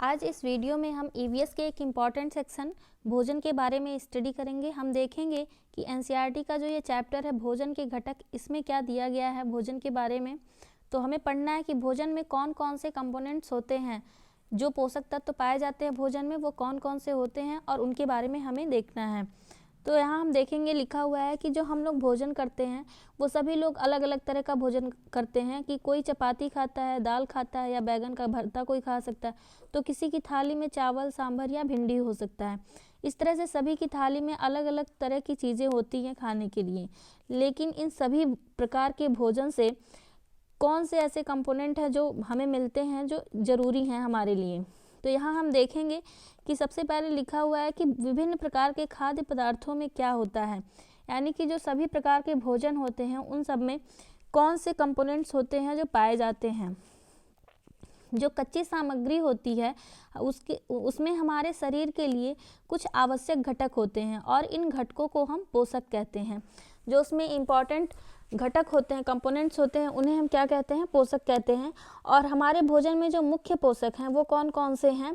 आज इस वीडियो में हम ईवीएस के एक इम्पॉर्टेंट सेक्शन भोजन के बारे में स्टडी करेंगे। हम देखेंगे कि एनसीईआरटी का जो ये चैप्टर है भोजन के घटक, इसमें क्या दिया गया है भोजन के बारे में। तो हमें पढ़ना है कि भोजन में कौन कौन से कंपोनेंट्स होते हैं, जो पोषक तत्व पाए जाते हैं भोजन में वो कौन कौन से होते हैं और उनके बारे में हमें देखना है। तो यहाँ हम देखेंगे लिखा हुआ है कि जो हम लोग भोजन करते हैं वो सभी लोग अलग अलग तरह का भोजन करते हैं, कि कोई चपाती खाता है, दाल खाता है या बैगन का भरता कोई खा सकता है, तो किसी की थाली में चावल, सांभर या भिंडी हो सकता है। इस तरह से सभी की थाली में अलग अलग तरह की चीज़ें होती हैं खाने के लिए। लेकिन इन सभी प्रकार के भोजन से कौन से ऐसे कंपोनेंट हैं जो हमें मिलते हैं जो ज़रूरी हैं हमारे लिए। तो यहाँ हम देखेंगे कि सबसे पहले लिखा हुआ है कि विभिन्न प्रकार के खाद्य पदार्थों में क्या होता है, यानी कि जो सभी प्रकार के भोजन होते हैं उन सब में कौन से कंपोनेंट्स होते हैं जो पाए जाते हैं। जो कच्ची सामग्री होती है उसमें हमारे शरीर के लिए कुछ आवश्यक घटक होते हैं और इन घटकों को हम पोषक कहते हैं। जो उसमें इम्पॉर्टेंट घटक होते हैं, कंपोनेंट्स होते हैं, उन्हें हम क्या कहते हैं, पोषक कहते हैं। और हमारे भोजन में जो मुख्य पोषक हैं वो कौन कौन से हैं?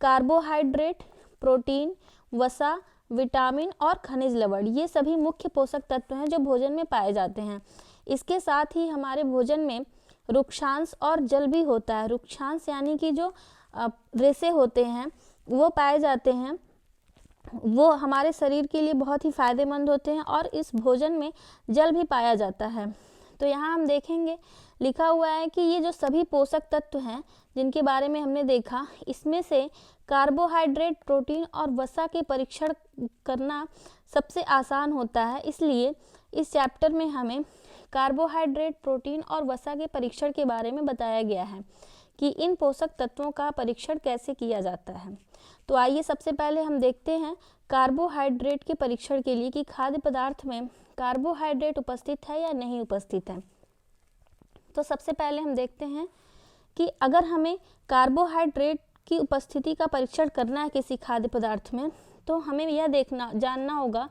कार्बोहाइड्रेट, प्रोटीन, वसा, विटामिन और खनिज लवण, ये सभी मुख्य पोषक तत्व हैं जो भोजन में पाए जाते हैं। इसके साथ ही हमारे भोजन में रुक्षांश और जल भी होता है। रुक्षांश यानी कि जो रेशे होते हैं वो पाए जाते हैं, वो हमारे शरीर के लिए बहुत ही फायदेमंद होते हैं और इस भोजन में जल भी पाया जाता है। तो यहाँ हम देखेंगे लिखा हुआ है कि ये जो सभी पोषक तत्व हैं जिनके बारे में हमने देखा, इसमें से कार्बोहाइड्रेट, प्रोटीन और वसा के परीक्षण करना सबसे आसान होता है। इसलिए इस चैप्टर में हमें कार्बोहाइड्रेट, प्रोटीन और वसा के परीक्षण के बारे में बताया गया है कि इन पोषक तत्वों का परीक्षण कैसे किया जाता है। तो आइए सबसे पहले हम देखते हैं कार्बोहाइड्रेट के परीक्षण के लिए कि खाद्य पदार्थ में कार्बोहाइड्रेट उपस्थित है या नहीं उपस्थित है। तो सबसे पहले हम देखते हैं कि अगर हमें कार्बोहाइड्रेट की उपस्थिति का परीक्षण करना है किसी खाद्य पदार्थ में, तो हमें यह जानना होगा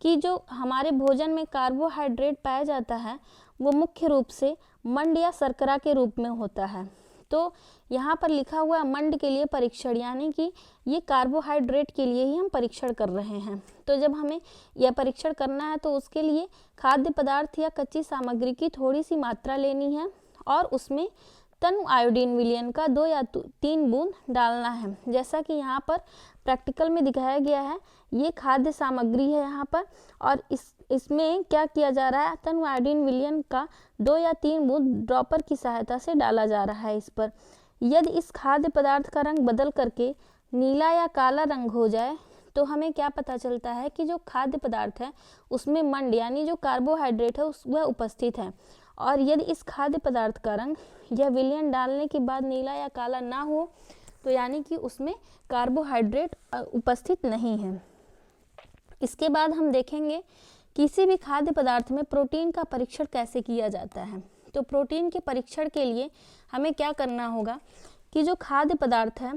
कि जो हमारे भोजन में कार्बोहाइड्रेट पाया जाता है वो मुख्य रूप से मंड या शर्करा के रूप में होता है। तो यहाँ पर लिखा हुआ मंड के लिए परीक्षण, यानी कि ये कार्बोहाइड्रेट के लिए ही हम परीक्षण कर रहे हैं। तो जब हमें यह परीक्षण करना है तो उसके लिए खाद्य पदार्थ या कच्ची सामग्री की थोड़ी सी मात्रा लेनी है और उसमें तनु आयोडीन विलयन का 2 या 3 बूंद डालना है। जैसा कि यहाँ पर प्रैक्टिकल में दिखाया गया है, ये खाद्य सामग्री है यहाँ पर और इसमें क्या किया जा रहा है, तनु आयोडीन विलयन का 2 या 3 बूंद ड्रॉपर की सहायता से डाला जा रहा है इस पर। यदि इस खाद्य पदार्थ का रंग बदल करके नीला या काला रंग हो जाए तो हमें क्या पता चलता है कि जो खाद्य पदार्थ है उसमें मंड यानी जो कार्बोहाइड्रेट है वह उपस्थित है। और यदि इस खाद्य पदार्थ का रंग यह विलयन डालने के बाद नीला या काला ना हो तो यानी कि उसमें कार्बोहाइड्रेट उपस्थित नहीं है। इसके बाद हम देखेंगे किसी भी खाद्य पदार्थ में प्रोटीन का परीक्षण कैसे किया जाता है। तो प्रोटीन के परीक्षण के लिए हमें क्या करना होगा कि जो खाद्य पदार्थ है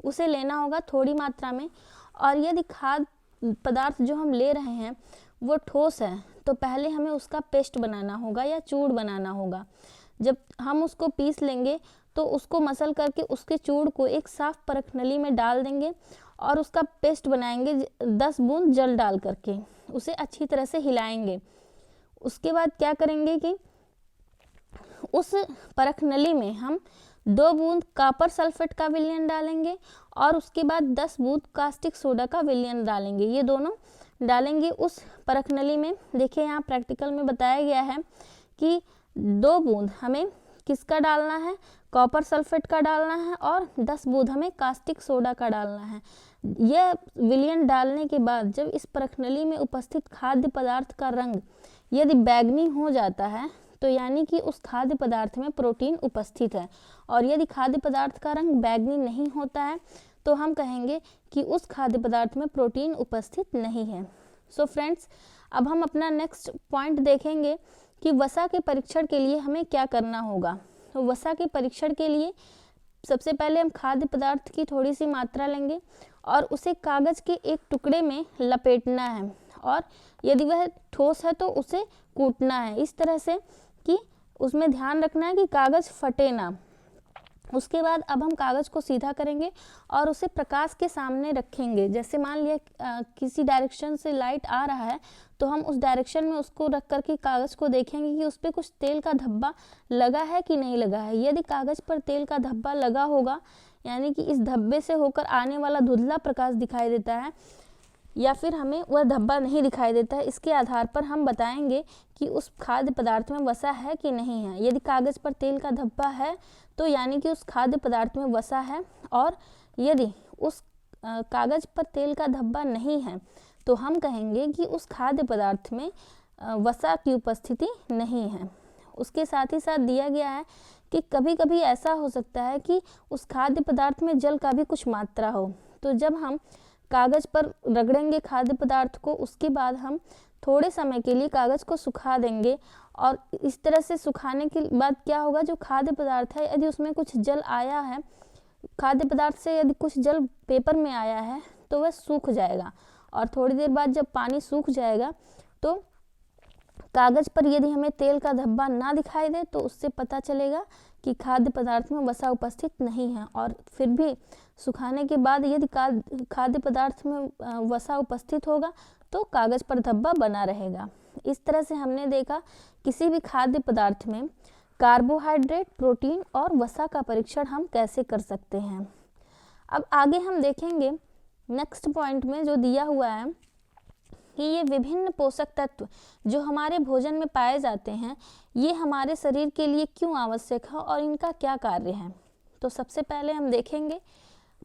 उसे लेना होगा थोड़ी मात्रा में, और यदि खाद्य पदार्थ जो हम ले रहे हैं वो ठोस है तो पहले हमें उसका पेस्ट बनाना होगा या चूड़ बनाना होगा। जब हम उसको पीस लेंगे तो उसको मसल करके उसके चूड़ को एक साफ परख नली में डाल देंगे और उसका पेस्ट बनाएंगे 10 बूंद जल डाल करके, उसे अच्छी तरह से हिलाएंगे। उसके बाद क्या करेंगे कि उस परख नली में हम 2 बूंद कॉपर सल्फेट का विलयन डालेंगे और उसके बाद 10 बूंद कास्टिक सोडा का विलयन डालेंगे। ये दोनों डालेंगे उस परख नली में। देखिए यहाँ प्रैक्टिकल में बताया गया है कि 2 बूंद हमें किसका डालना है, कॉपर सल्फेट का डालना है और 10 बूंद हमें कास्टिक सोडा का डालना है। यह विलयन डालने के बाद जब इस परख नली में उपस्थित खाद्य पदार्थ का रंग यदि बैंगनी हो जाता है तो यानी कि उस खाद्य पदार्थ में प्रोटीन उपस्थित है, और यदि खाद्य पदार्थ का रंग बैंगनी नहीं होता है तो हम कहेंगे कि उस खाद्य पदार्थ में प्रोटीन उपस्थित नहीं है। सो फ्रेंड्स, अब हम अपना नेक्स्ट पॉइंट देखेंगे कि वसा के परीक्षण के लिए हमें क्या करना होगा। तो वसा के परीक्षण के लिए सबसे पहले हम खाद्य पदार्थ की थोड़ी सी मात्रा लेंगे और उसे कागज़ के एक टुकड़े में लपेटना है, और यदि वह ठोस है तो उसे कूटना है इस तरह से कि उसमें ध्यान रखना है कि कागज़ फटे ना। उसके बाद अब हम कागज़ को सीधा करेंगे और उसे प्रकाश के सामने रखेंगे। जैसे मान लिया किसी डायरेक्शन से लाइट आ रहा है तो हम उस डायरेक्शन में उसको रख करके कागज़ को देखेंगे कि उस पर कुछ तेल का धब्बा लगा है कि नहीं लगा है। यदि कागज़ पर तेल का धब्बा लगा होगा, यानी कि इस धब्बे से होकर आने वाला धुंधला प्रकाश दिखाई देता है, या फिर हमें वह धब्बा नहीं दिखाई देता है, इसके आधार पर हम बताएंगे कि उस खाद्य पदार्थ में वसा है कि नहीं है। यदि कागज़ पर तेल का धब्बा है तो यानी कि उस खाद्य पदार्थ में वसा है, और यदि उस कागज़ पर तेल का धब्बा नहीं है तो हम कहेंगे कि उस खाद्य पदार्थ में वसा की उपस्थिति नहीं है। उसके साथ ही साथ दिया गया है कि कभी कभी ऐसा हो सकता है कि उस खाद्य पदार्थ में जल का भी कुछ मात्रा हो। तो जब हम कागज़ पर रगड़ेंगे खाद्य पदार्थ को, उसके बाद हम थोड़े समय के लिए कागज़ को सुखा देंगे, और इस तरह से सुखाने के बाद क्या होगा, जो खाद्य पदार्थ है यदि उसमें कुछ जल आया है, खाद्य पदार्थ से यदि कुछ जल पेपर में आया है तो वह सूख जाएगा, और थोड़ी देर बाद जब पानी सूख जाएगा तो कागज़ पर यदि हमें तेल का धब्बा ना दिखाई दे तो उससे पता चलेगा कि खाद्य पदार्थ में वसा उपस्थित नहीं है। और फिर भी सुखाने के बाद यदि खाद्य पदार्थ में वसा उपस्थित होगा तो कागज़ पर धब्बा बना रहेगा। इस तरह से हमने देखा किसी भी खाद्य पदार्थ में कार्बोहाइड्रेट, प्रोटीन और वसा का परीक्षण हम कैसे कर सकते हैं। अब आगे हम देखेंगे नेक्स्ट पॉइंट में जो दिया हुआ है कि ये विभिन्न पोषक तत्व जो हमारे भोजन में पाए जाते हैं, ये हमारे शरीर के लिए क्यों आवश्यक है और इनका क्या कार्य है। तो सबसे पहले हम देखेंगे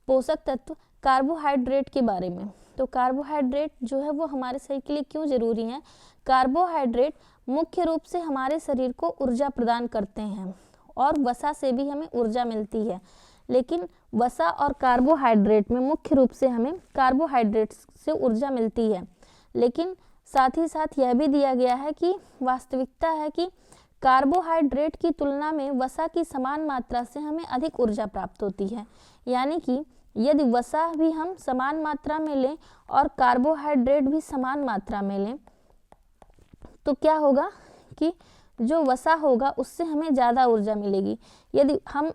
पोषक तत्व कार्बोहाइड्रेट के बारे में। तो कार्बोहाइड्रेट जो है वो हमारे शरीर के लिए क्यों ज़रूरी है। कार्बोहाइड्रेट मुख्य रूप से हमारे शरीर को ऊर्जा प्रदान करते हैं, और वसा से भी हमें ऊर्जा मिलती है, लेकिन वसा और कार्बोहाइड्रेट में मुख्य रूप से हमें कार्बोहाइड्रेट से ऊर्जा मिलती है। लेकिन साथ ही साथ यह भी दिया गया है कि वास्तविकता है कि कार्बोहाइड्रेट की तुलना में वसा की समान मात्रा से हमें अधिक ऊर्जा प्राप्त होती है। यानी कि यदि वसा भी हम समान मात्रा में लें और कार्बोहाइड्रेट भी समान मात्रा में लें तो क्या होगा कि जो वसा होगा उससे हमें ज़्यादा ऊर्जा मिलेगी। यदि हम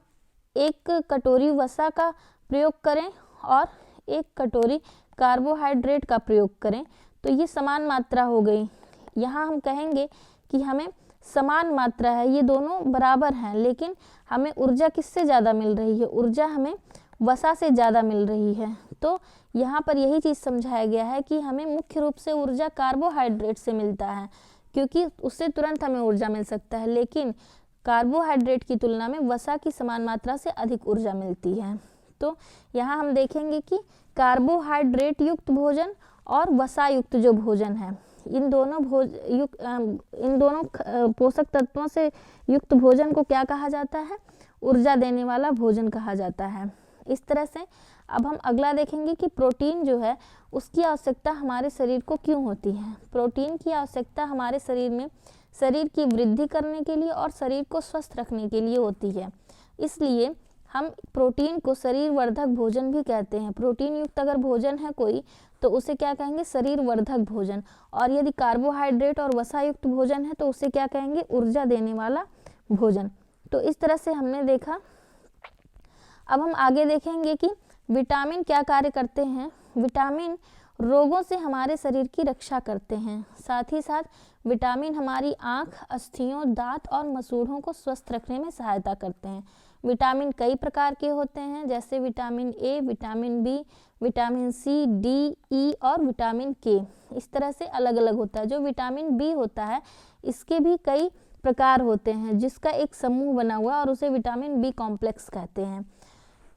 एक कटोरी वसा का प्रयोग करें और एक कटोरी कार्बोहाइड्रेट का प्रयोग करें तो ये समान मात्रा हो गई। यहाँ हम कहेंगे कि हमें समान मात्रा है, ये दोनों बराबर हैं, लेकिन हमें ऊर्जा किससे ज़्यादा मिल रही है, ऊर्जा हमें वसा से ज़्यादा मिल रही है। तो यहाँ पर यही चीज़ समझाया गया है कि हमें मुख्य रूप से ऊर्जा कार्बोहाइड्रेट से मिलता है, क्योंकि उससे तुरंत हमें ऊर्जा मिल सकता है, लेकिन कार्बोहाइड्रेट की तुलना में वसा की समान मात्रा से अधिक ऊर्जा मिलती है। तो यहाँ हम देखेंगे कि कार्बोहाइड्रेट युक्त भोजन और वसा युक्त जो भोजन है, इन दोनों पोषक तत्वों से युक्त भोजन को क्या कहा जाता है, ऊर्जा देने वाला भोजन कहा जाता है। इस तरह से अब हम अगला देखेंगे कि प्रोटीन जो है उसकी आवश्यकता हमारे शरीर को क्यों होती है। प्रोटीन की आवश्यकता हमारे शरीर में शरीर की वृद्धि करने के लिए और शरीर को स्वस्थ रखने के लिए होती है। इसलिए हम प्रोटीन को शरीर वर्धक भोजन भी कहते हैं। प्रोटीन युक्त अगर भोजन है कोई तो उसे क्या कहेंगे, शरीर वर्धक भोजन। और यदि कार्बोहाइड्रेट और वसा युक्त भोजन है तो उसे क्या कहेंगे, ऊर्जा देने वाला भोजन। तो इस तरह से हमने देखा। अब हम आगे देखेंगे कि विटामिन क्या कार्य करते हैं। विटामिन रोगों से हमारे शरीर की रक्षा करते हैं। साथ ही साथ विटामिन हमारी आँख, अस्थियों, दांत और मसूड़ों को स्वस्थ रखने में सहायता करते हैं। विटामिन कई प्रकार के होते हैं, जैसे vitamin A, vitamin B, vitamin C, D, E और विटामिन के। इस तरह से अलग अलग होता है। जो विटामिन बी होता है इसके भी कई प्रकार होते हैं, जिसका एक समूह बना हुआ और उसे विटामिन बी कॉम्प्लेक्स कहते हैं।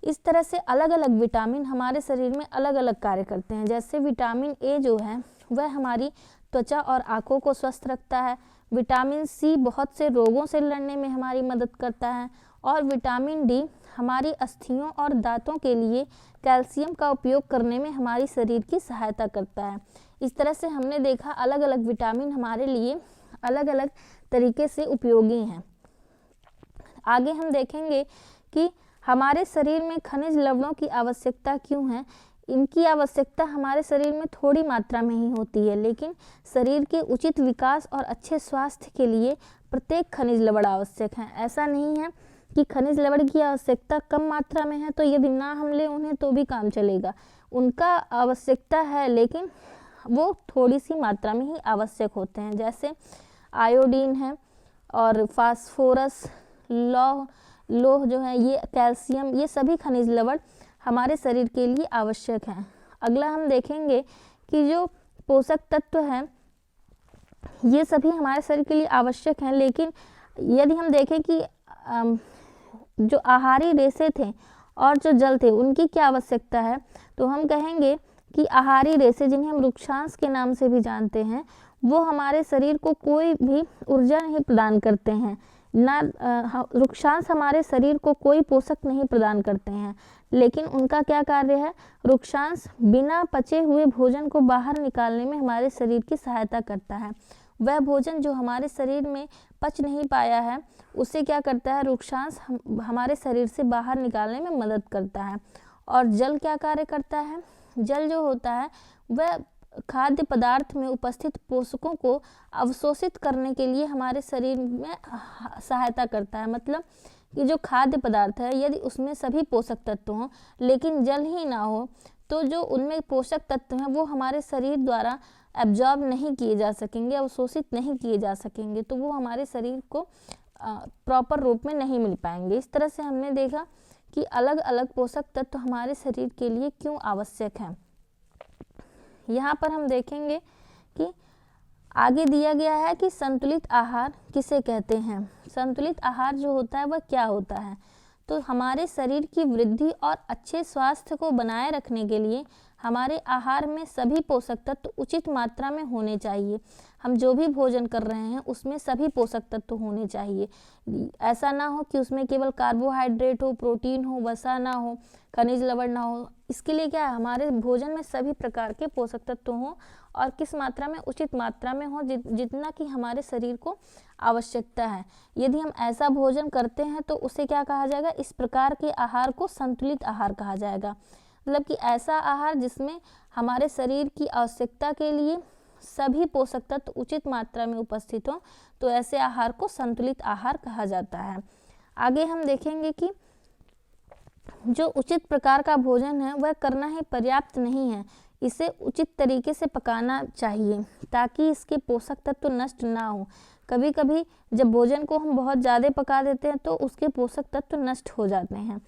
इस तरह से अलग अलग विटामिन हमारे शरीर में अलग अलग कार्य करते हैं। जैसे विटामिन ए जो है वह हमारी त्वचा और आँखों को स्वस्थ रखता है। विटामिन सी बहुत से रोगों से लड़ने में हमारी मदद करता है, और विटामिन डी हमारी अस्थियों और दांतों के लिए कैल्शियम का उपयोग करने में हमारी शरीर की सहायता करता है। इस तरह से हमने देखा अलग अलग विटामिन हमारे लिए अलग अलग तरीके से उपयोगी हैं। आगे हम देखेंगे कि हमारे शरीर में खनिज लवणों की आवश्यकता क्यों है। इनकी आवश्यकता हमारे शरीर में थोड़ी मात्रा में ही होती है, लेकिन शरीर के उचित विकास और अच्छे स्वास्थ्य के लिए प्रत्येक खनिज लवण आवश्यक है। ऐसा नहीं है कि खनिज लवण की आवश्यकता कम मात्रा में है, तो यदि ना हम ले उन्हें तो भी काम चलेगा। उनका आवश्यकता है लेकिन वो थोड़ी सी मात्रा में ही आवश्यक होते हैं, जैसे आयोडीन है और फास्फोरस, लोह जो है, ये कैल्शियम, ये सभी खनिज लवण हमारे शरीर के लिए आवश्यक हैं। अगला हम देखेंगे कि जो पोषक तत्व हैं ये सभी हमारे शरीर के लिए आवश्यक हैं, लेकिन यदि हम देखें कि जो आहारी रेशे थे और जो जल थे उनकी क्या आवश्यकता है, तो हम कहेंगे कि आहारी रेशे, जिन्हें हम रुक्षांश के नाम से भी जानते हैं, वो हमारे शरीर को कोई भी ऊर्जा नहीं प्रदान करते हैं। ना रुक्षांश हमारे शरीर को कोई पोषक नहीं प्रदान करते हैं, लेकिन उनका क्या कार्य है, रुक्षांश बिना पचे हुए भोजन को बाहर निकालने में हमारे शरीर की सहायता करता है। वह भोजन जो हमारे शरीर में पच नहीं पाया है उसे क्या करता है, रुक्षांश हमारे शरीर से बाहर निकालने में मदद करता है। और जल क्या कार्य करता है, जल जो होता है वह खाद्य पदार्थ में उपस्थित पोषकों को अवशोषित करने के लिए हमारे शरीर में सहायता करता है। मतलब कि जो खाद्य पदार्थ है यदि उसमें सभी पोषक तत्व हों लेकिन जल ही ना हो, तो जो उनमें पोषक तत्व हैं वो हमारे शरीर द्वारा एब्जॉर्ब नहीं किए जा सकेंगे, अवशोषित नहीं किए जा सकेंगे, तो वो हमारे शरीर को प्रॉपर रूप में नहीं मिल पाएंगे। इस तरह से हमने देखा कि अलग अलग पोषक तत्व हमारे शरीर के लिए क्यों आवश्यक हैं। यहाँ पर हम देखेंगे कि आगे दिया गया है कि संतुलित आहार किसे कहते हैं। संतुलित आहार जो होता है वह क्या होता है, तो हमारे शरीर की वृद्धि और अच्छे स्वास्थ्य को बनाए रखने के लिए हमारे आहार में सभी पोषक तत्व उचित मात्रा में होने चाहिए। हम जो भी भोजन कर रहे हैं उसमें सभी पोषक तत्व होने चाहिए। ऐसा ना हो कि उसमें केवल कार्बोहाइड्रेट हो, प्रोटीन हो, वसा ना हो, खनिज लवण ना हो। इसके लिए क्या है, हमारे भोजन में सभी प्रकार के पोषक तत्व हों और किस मात्रा में, उचित मात्रा में हो, जितना कि हमारे शरीर को आवश्यकता है। यदि हम ऐसा भोजन करते हैं तो उसे क्या कहा जाएगा, इस प्रकार के आहार को संतुलित आहार कहा जाएगा। मतलब कि ऐसा आहार जिसमें हमारे शरीर की आवश्यकता के लिए सभी पोषक तत्व उचित मात्रा में उपस्थित हो, तो ऐसे आहार को संतुलित आहार कहा जाता है। आगे हम देखेंगे कि जो उचित प्रकार का भोजन है वह करना ही पर्याप्त नहीं है, इसे उचित तरीके से पकाना चाहिए ताकि इसके पोषक तत्व नष्ट ना हो। कभी कभी जब भोजन को हम बहुत ज़्यादा पका देते हैं तो उसके पोषक तत्व नष्ट हो जाते हैं।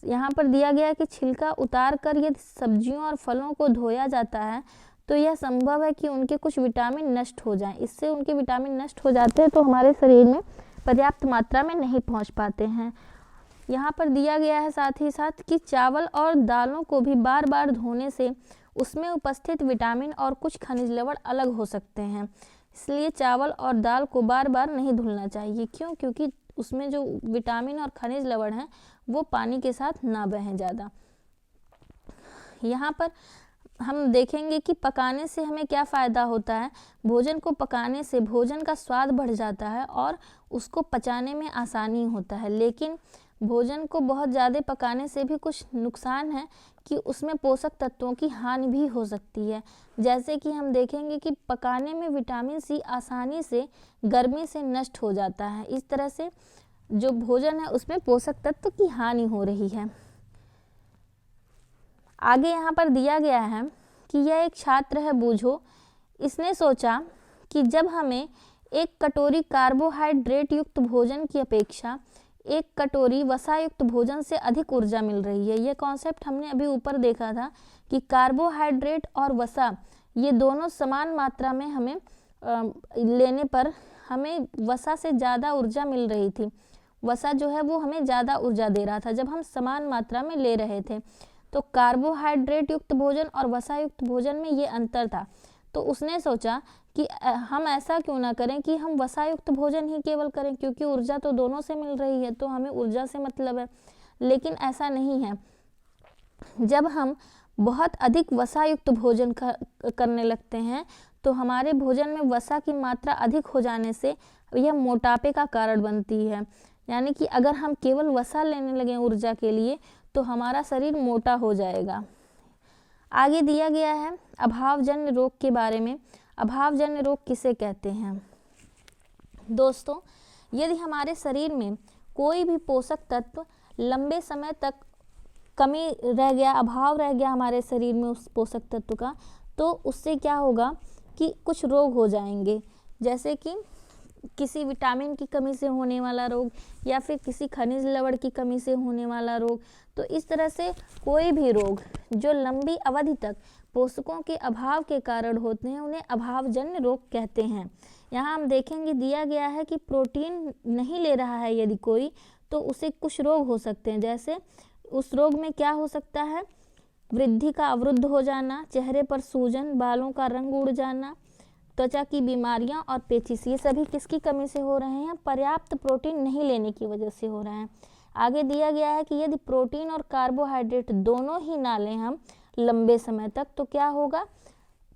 यहाँ पर दिया गया है कि छिलका उतार कर यदि सब्जियों और फलों को धोया जाता है तो यह संभव है कि उनके कुछ विटामिन नष्ट हो जाएं। इससे उनके विटामिन नष्ट हो जाते हैं तो हमारे शरीर में पर्याप्त मात्रा में नहीं पहुँच पाते हैं। यहाँ पर दिया गया है साथ ही साथ कि चावल और दालों को भी बार बार धोने से उसमें उपस्थित विटामिन और कुछ खनिज लवण अलग हो सकते हैं, इसलिए चावल और दाल को बार बार नहीं धुलना चाहिए। क्यों? क्योंकि उसमें जो विटामिन और खनिज लवण हैं वो पानी के साथ ना बहें ज़्यादा। यहाँ पर हम देखेंगे कि पकाने से हमें क्या फ़ायदा होता है। भोजन को पकाने से भोजन का स्वाद बढ़ जाता है और उसको पचाने में आसानी होता है, लेकिन भोजन को बहुत ज़्यादा पकाने से भी कुछ नुकसान है कि उसमें पोषक तत्वों की हानि भी हो सकती है। जैसे कि हम देखेंगे कि पकाने में विटामिन सी आसानी से गर्मी से नष्ट हो जाता है। इस तरह से जो भोजन है उसमें पोषक तत्व की हानि हो रही है। आगे यहाँ पर दिया गया है कि यह एक छात्र है बूझो, इसने सोचा कि जब हमें एक कटोरी कार्बोहाइड्रेट युक्त भोजन की अपेक्षा एक कटोरी वसा युक्त भोजन से अधिक ऊर्जा मिल रही है। यह कॉन्सेप्ट हमने अभी ऊपर देखा था कि कार्बोहाइड्रेट और वसा ये दोनों समान मात्रा में हमें लेने पर हमें वसा से ज़्यादा ऊर्जा मिल रही थी। वसा जो है वो हमें ज़्यादा ऊर्जा दे रहा था जब हम समान मात्रा में ले रहे थे। तो कार्बोहाइड्रेट युक्त भोजन और वसा युक्त भोजन में ये अंतर था। तो उसने सोचा कि हम ऐसा क्यों ना करें कि हम वसा युक्त भोजन ही केवल करें, क्योंकि ऊर्जा तो दोनों से मिल रही है तो हमें ऊर्जा से मतलब है। लेकिन ऐसा नहीं है। जब हम बहुत अधिक वसा युक्त भोजन करने लगते हैं तो हमारे भोजन में वसा की मात्रा अधिक हो जाने से यह मोटापे का कारण बनती है। यानी कि अगर हम केवल वसा लेने लगे ऊर्जा के लिए तो हमारा शरीर मोटा हो जाएगा। आगे दिया गया है अभावजन्य रोग के बारे में। अभावजन्य रोग किसे कहते हैं? दोस्तों, यदि हमारे शरीर में कोई भी पोषक तत्व लंबे समय तक कमी रह गया, अभाव रह गया हमारे शरीर में उस पोषक तत्व का, तो उससे क्या होगा कि कुछ रोग हो जाएंगे, जैसे कि किसी विटामिन की कमी से होने वाला रोग या फिर किसी खनिज लवण की कमी से होने वाला रोग। तो इस तरह से कोई भी रोग जो लंबी अवधि तक पोषकों के अभाव के कारण होते हैं उन्हें अभावजन्य रोग कहते हैं। यहाँ हम देखेंगे दिया गया है कि प्रोटीन नहीं ले रहा है यदि कोई, तो उसे कुछ रोग हो सकते हैं। जैसे उस रोग में क्या हो सकता है, वृद्धि का अवरुद्ध हो जाना, चेहरे पर सूजन, बालों का रंग उड़ जाना, त्वचा की बीमारियां और पेचिश। ये सभी किसकी कमी से हो रहे हैं, पर्याप्त प्रोटीन नहीं लेने की वजह से हो रहे हैं। आगे दिया गया है कि यदि प्रोटीन और कार्बोहाइड्रेट दोनों ही ना लें हम लंबे समय तक, तो क्या होगा,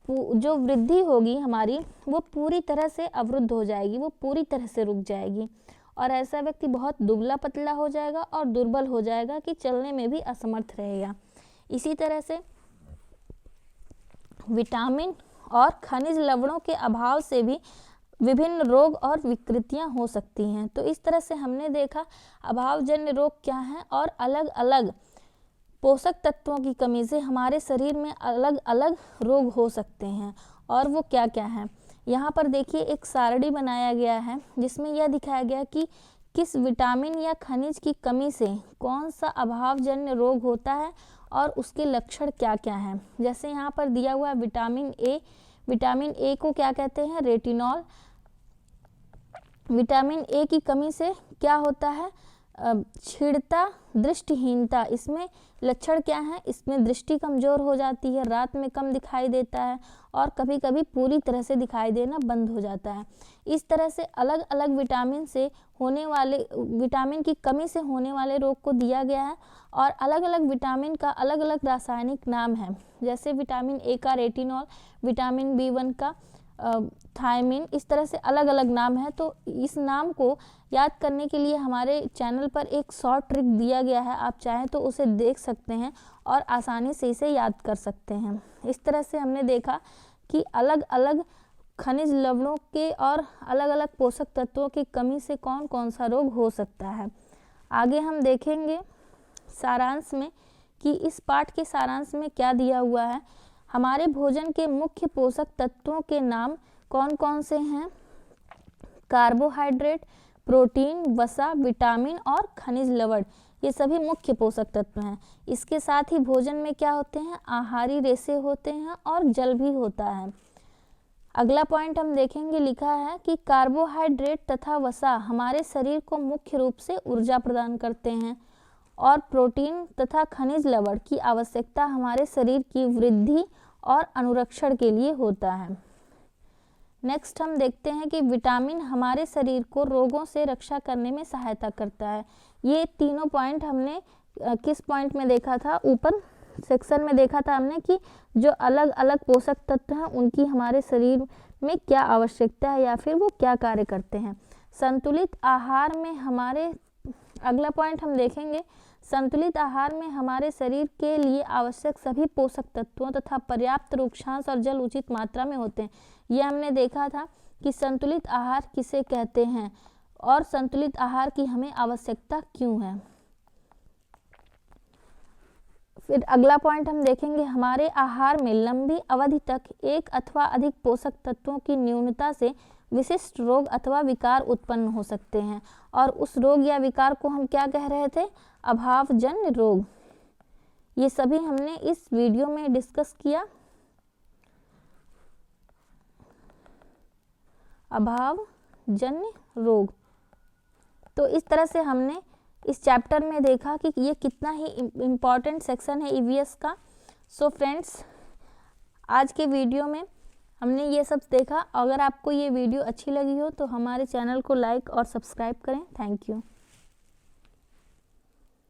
जो वृद्धि होगी हमारी वो पूरी तरह से अवरुद्ध हो जाएगी, वो पूरी तरह से रुक जाएगी और ऐसा व्यक्ति बहुत दुबला पतला हो जाएगा और दुर्बल हो जाएगा कि चलने में भी असमर्थ रहेगा। इसी तरह से विटामिन और खनिज लवणों के अभाव से भी विभिन्न रोग और विकृतियां हो सकती हैं। तो इस तरह से हमने देखा अभावजन्य रोग क्या हैं और अलग अलग पोषक तत्वों की कमी से हमारे शरीर में अलग अलग रोग हो सकते हैं और वो क्या क्या हैं। यहाँ पर देखिए एक सारणी बनाया गया है जिसमें यह दिखाया गया कि किस विटामिन या खनिज की कमी से कौन सा अभावजन्य रोग होता है और उसके लक्षण क्या क्या हैं। जैसे यहाँ पर दिया हुआ विटामिन ए, विटामिन ए को क्या कहते हैं, रेटिनॉल। विटामिन ए की कमी से क्या होता है, क्षीणता, दृष्टिहीनता। इसमें लक्षण क्या है, इसमें दृष्टि कमजोर हो जाती है, रात में कम दिखाई देता है और कभी कभी पूरी तरह से दिखाई देना बंद हो जाता है। इस तरह से अलग अलग विटामिन से होने वाले, विटामिन की कमी से होने वाले रोग को दिया गया है और अलग अलग विटामिन का अलग अलग रासायनिक नाम है। जैसे विटामिन ए का रेटिनॉल, विटामिन बी1 का थायमिन, इस तरह से अलग अलग नाम है। तो इस नाम को याद करने के लिए हमारे चैनल पर एक शॉर्ट ट्रिक दिया गया है, आप चाहें तो उसे देख सकते हैं और आसानी से इसे याद कर सकते हैं। इस तरह से हमने देखा कि अलग अलग खनिज लवणों के और अलग अलग पोषक तत्वों की कमी से कौन कौन सा रोग हो सकता है। आगे हम देखेंगे सारांश में कि इस पाठ के सारांश में क्या दिया हुआ है। हमारे भोजन के मुख्य पोषक तत्वों के नाम कौन कौन से हैं, कार्बोहाइड्रेट, प्रोटीन, वसा, विटामिन और खनिज लवण, ये सभी मुख्य पोषक तत्व हैं। इसके साथ ही भोजन में क्या होते हैं, आहारी रेशे होते हैं और जल भी होता है। अगला पॉइंट हम देखेंगे, लिखा है कि कार्बोहाइड्रेट तथा वसा हमारे शरीर को मुख्य रूप से ऊर्जा प्रदान करते हैं और प्रोटीन तथा खनिज लवण की आवश्यकता हमारे शरीर की वृद्धि और अनुरक्षण के लिए होता है। नेक्स्ट हम देखते हैं कि विटामिन हमारे शरीर को रोगों से रक्षा करने में सहायता करता है। ये तीनों पॉइंट हमने किस पॉइंट में देखा था, ऊपर सेक्शन में देखा था हमने कि जो अलग अलग पोषक तत्व हैं उनकी हमारे शरीर में क्या आवश्यकता है या फिर वो क्या कार्य करते हैं। संतुलित आहार में हमारे, अगला पॉइंट हम देखेंगे, संतुलित आहार में हमारे शरीर के लिए आवश्यक सभी पोषक तत्वों तथा पर्याप्त रूक्षांश और जल उचित मात्रा में होते हैं। यह हमने देखा था कि संतुलित आहार किसे कहते हैं और संतुलित आहार की हमें आवश्यकता क्यों है। फिर अगला पॉइंट हम देखेंगे, हमारे आहार में लंबी अवधि तक एक अथवा अधिक पोषक तत्वों की न्यूनता से विशिष्ट रोग अथवा विकार उत्पन्न हो सकते हैं और उस रोग या विकार को हम क्या कह रहे थे, अभावजन्य रोग। ये सभी हमने इस वीडियो में डिस्कस किया। अभावजन्य रोग, तो इस तरह से हमने इस चैप्टर में देखा कि ये कितना ही इम्पॉर्टेंट सेक्शन है ईवीएस का। सो फ्रेंड्स, आज के वीडियो में हमने ये सब देखा। अगर आपको ये वीडियो अच्छी लगी हो तो हमारे चैनल को लाइक और सब्सक्राइब करें। Thank you.